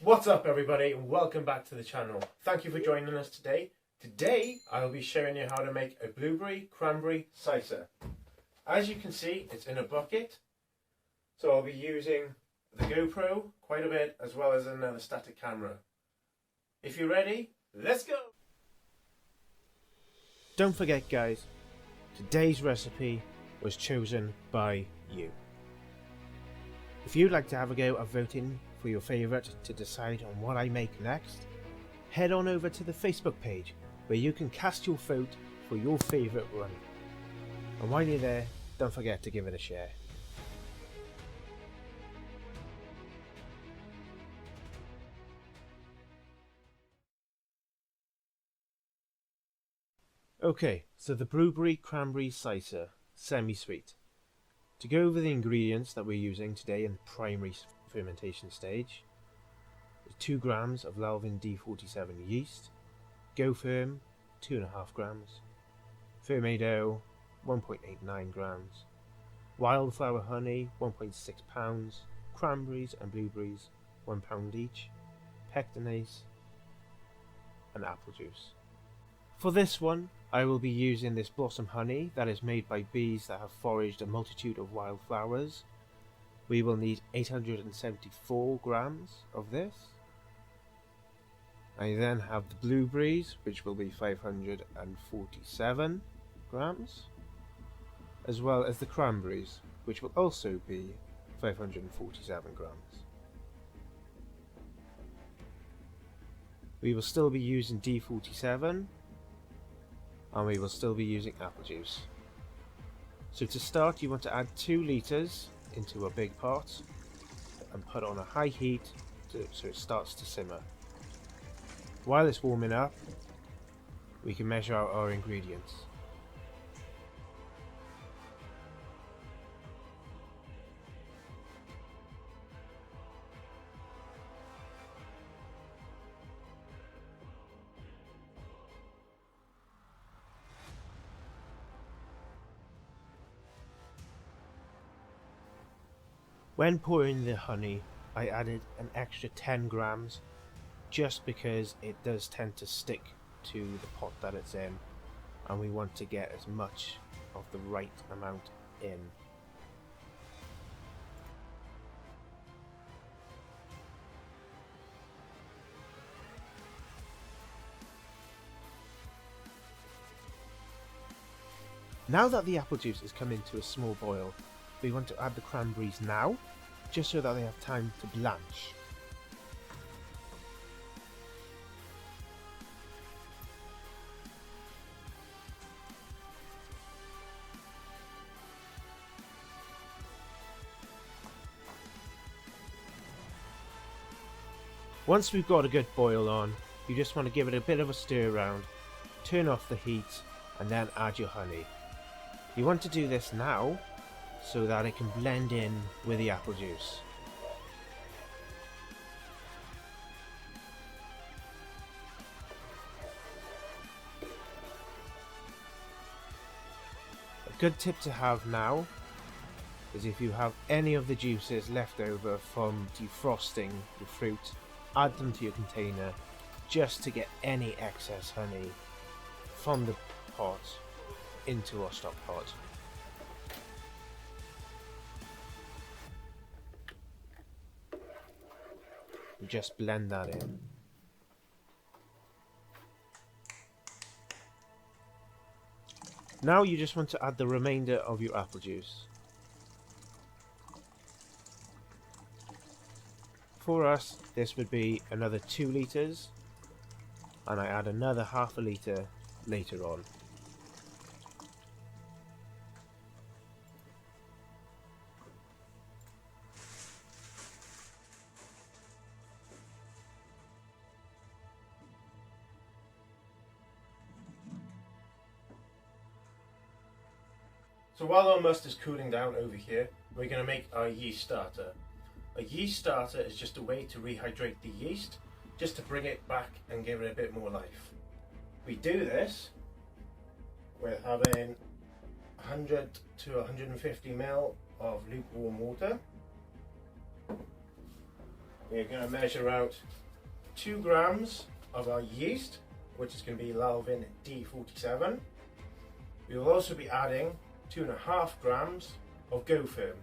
What's up everybody and welcome back to the channel. Thank you for joining us today. Today I'll be showing you how to make a Blueberry Cranberry Cyser. As you can see, it's in a bucket. So I'll be using the GoPro quite a bit as well as another static camera. If you're ready, let's go! Don't forget guys, today's recipe was chosen by you. If you'd like to have a go at voting for your favourite to decide on what I make next, head on over to the Facebook page where you can cast your vote for your favourite one. And while you're there, don't forget to give it a share. Okay, so the Blueberry Cranberry Cyser, semi-sweet. To go over the ingredients that we're using today in the primary fermentation stage, is 2 grams of Lalvin D47 yeast, Go Firm 2.5 grams, Fermento 1.89 grams, wildflower honey 1.6 pounds, cranberries and blueberries 1 pound each, pectinase and apple juice. For this one, I will be using this blossom honey that is made by bees that have foraged a multitude of wildflowers. We will need 874 grams of this. I then have the blueberries, which will be 547 grams, as well as the cranberries, which will also be 547 grams. We will still be using D47, and we will still be using apple juice. So to start, you want to add 2 litres into a big pot and put on a high heat so it starts to simmer. While it's warming up, we can measure out our ingredients. When pouring the honey, I added an extra 10 grams just because it does tend to stick to the pot that it's in, and we want to get as much of the right amount in. Now that the apple juice has come into a small boil, we want to add the cranberries now, just so that they have time to blanch. Once we've got a good boil on, you just want to give it a bit of a stir around, turn off the heat, and then add your honey. You want to do this now, so that it can blend in with the apple juice. A good tip to have now is if you have any of the juices left over from defrosting your fruit, add them to your container just to get any excess honey from the pot into our stock pot. Just blend that in. Now you just want to add the remainder of your apple juice. For us, this would be another 2 litres, and I add another half a litre later on. So while our must is cooling down over here, we're going to make our yeast starter. A yeast starter is just a way to rehydrate the yeast, just to bring it back and give it a bit more life. We do this with having 100 to 150 ml of lukewarm water, we're going to measure out 2 grams of our yeast, which is going to be Lalvin D47. We will also be adding 2.5 grams of Go Firm.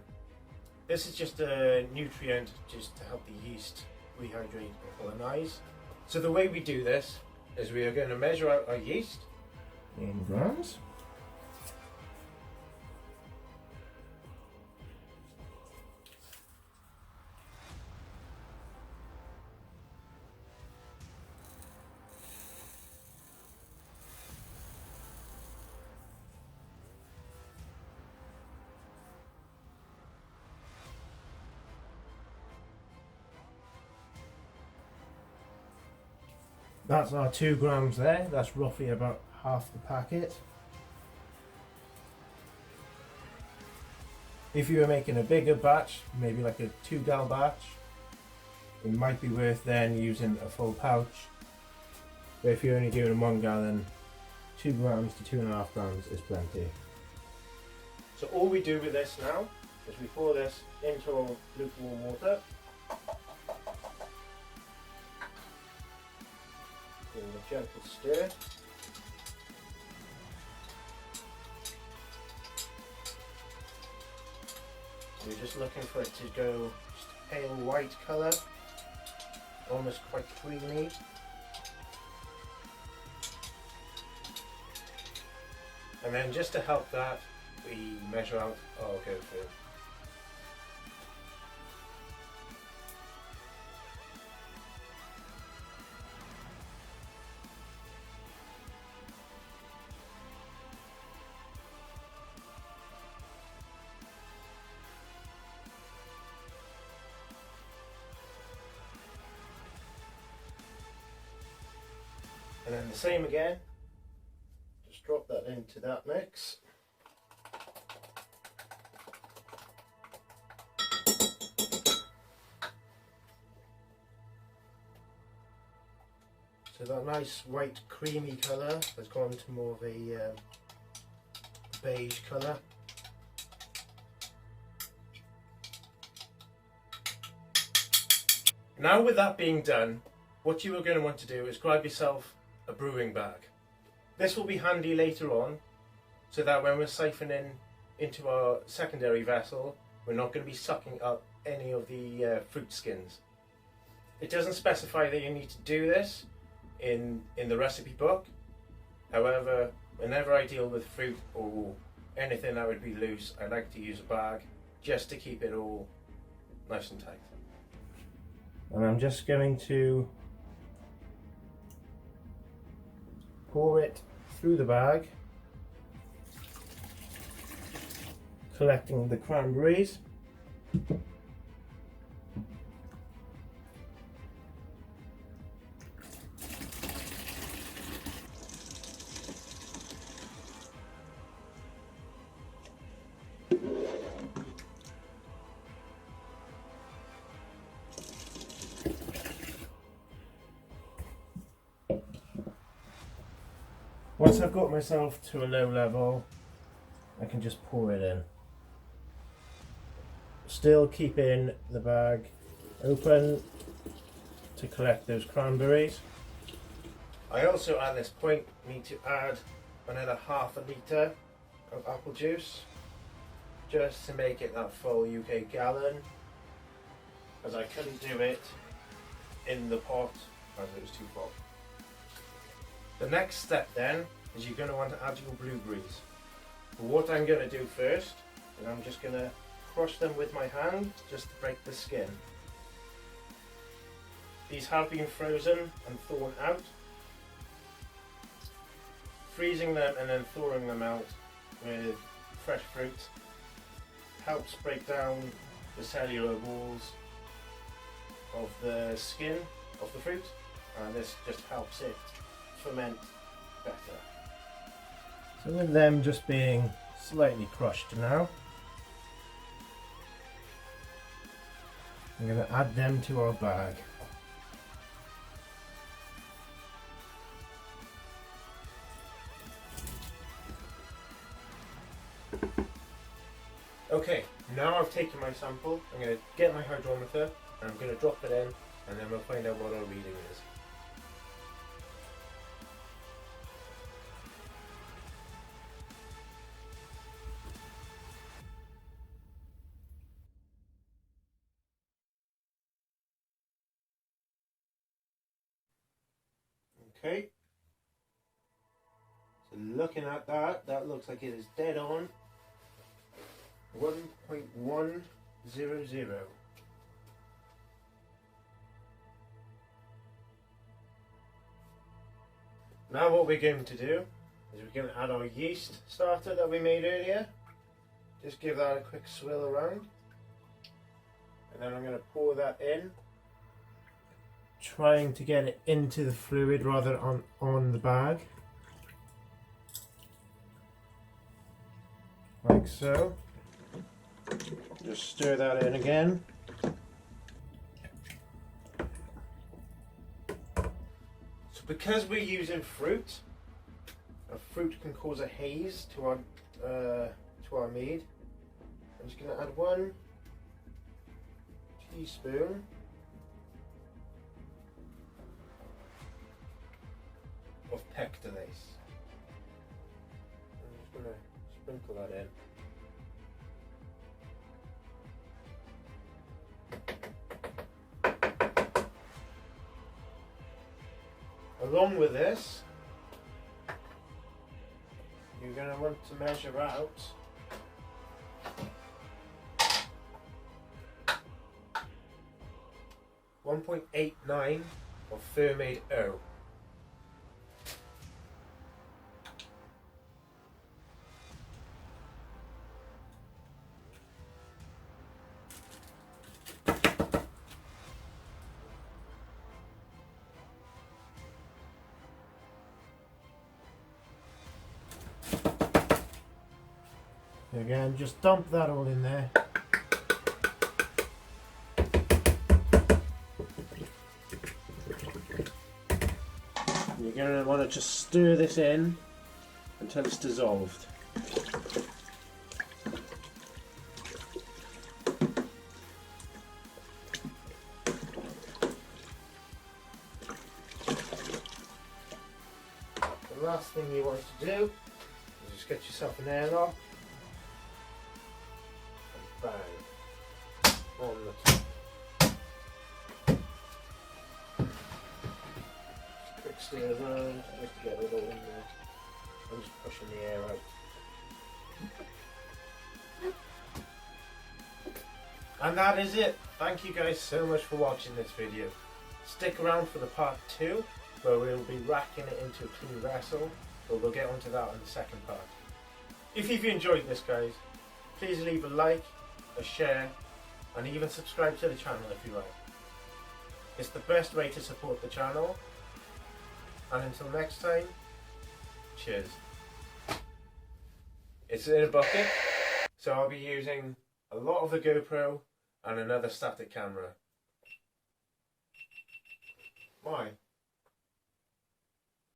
This is just a nutrient just to help the yeast rehydrate and colonize. So the way we do this is we are going to measure out our yeast in grams. That's our 2 grams there. That's roughly about half the packet. If you were making a bigger batch, maybe like a 2 gal batch, it might be worth then using a full pouch. But if you're only doing a 1 gallon, 2 grams to 2.5 grams is plenty. So all we do with this now is we pour this into lukewarm water. Give it a gentle stir. We're just looking for it to go just a pale white colour, almost quite creamy. And then just to help that, we measure out our Go Firm. And then the same again, just drop that into that mix. So that nice white creamy colour has gone to more of a beige colour. Now with that being done, what you are going to want to do is grab yourself a brewing bag. This will be handy later on, so that when we're siphoning into our secondary vessel, we're not going to be sucking up any of the fruit skins. It doesn't specify that you need to do this in the recipe book. However, whenever I deal with fruit or anything that would be loose, I like to use a bag just to keep it all nice and tight. And I'm just going to pour it through the bag, collecting the cranberries. Once I've got myself to a low level, I can just pour it in. Still keeping the bag open to collect those cranberries. I also at this point need to add another ½ litre of apple juice just to make it that full UK gallon, as I couldn't do it in the pot as it was too full. The next step then is you're going to want to add your blueberries. But what I'm going to do first is I'm just going to crush them with my hand just to break the skin. These have been frozen and thawed out. Freezing them and then thawing them out with fresh fruit helps break down the cellular walls of the skin of the fruit, and this just helps it ferment better. So with them just being slightly crushed now, I'm going to add them to our bag. Okay, now I've taken my sample, I'm going to get my hydrometer And I'm going to drop it in and then we'll find out what our reading is. Okay, so looking at that, that looks like it is dead on 1.100. Now what we're going to do is we're going to add our yeast starter that we made earlier. Just give that a quick swirl around. And then I'm going to pour that in. Trying to get it into the fluid rather on the bag. Like so. Just stir that in again. So because we're using fruit, a fruit can cause a haze to our mead. I'm just going to add 1 teaspoon of pectolase. I'm just going to sprinkle that in. Along with this, you're going to want to measure out 1.89 of fermented O. Again, just dump that all in there. You're going to want to just stir this in until it's dissolved. The last thing you want to do is just get yourself an airlock. Bang on the top. Quick stir around just to get it all in there. I'm just pushing the air out. And that is it. Thank you guys so much for watching this video. Stick around for the part 2 where we'll be racking it into a clean vessel, but we'll get onto that in the second part. If you've enjoyed this guys, please leave a like, a share, and even subscribe to the channel if you like. It's the best way to support the channel. And until next time, cheers. It's in a bucket, so I'll be using a lot of the GoPro and another static camera. Why?